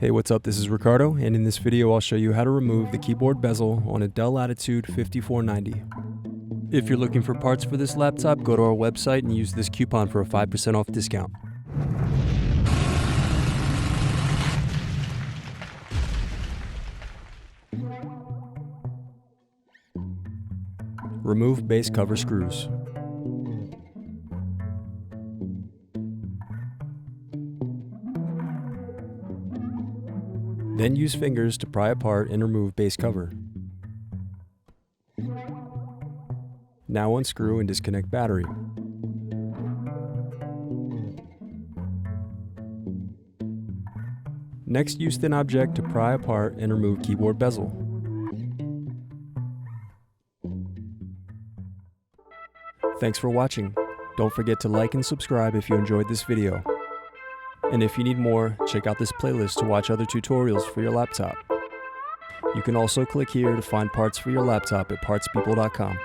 Hey, what's up? This is Ricardo, and in this video I'll show you how to remove the keyboard bezel on a Dell Latitude 5490. If you're looking for parts for this laptop, go to our website and use this coupon for a 5% off discount. Remove base cover screws. Then use fingers to pry apart and remove base cover. Now unscrew and disconnect battery. Next, use thin object to pry apart and remove keyboard bezel. Thanks for watching. Don't forget to like and subscribe if you enjoyed this video. And if you need more, check out this playlist to watch other tutorials for your laptop. You can also click here to find parts for your laptop at partspeople.com.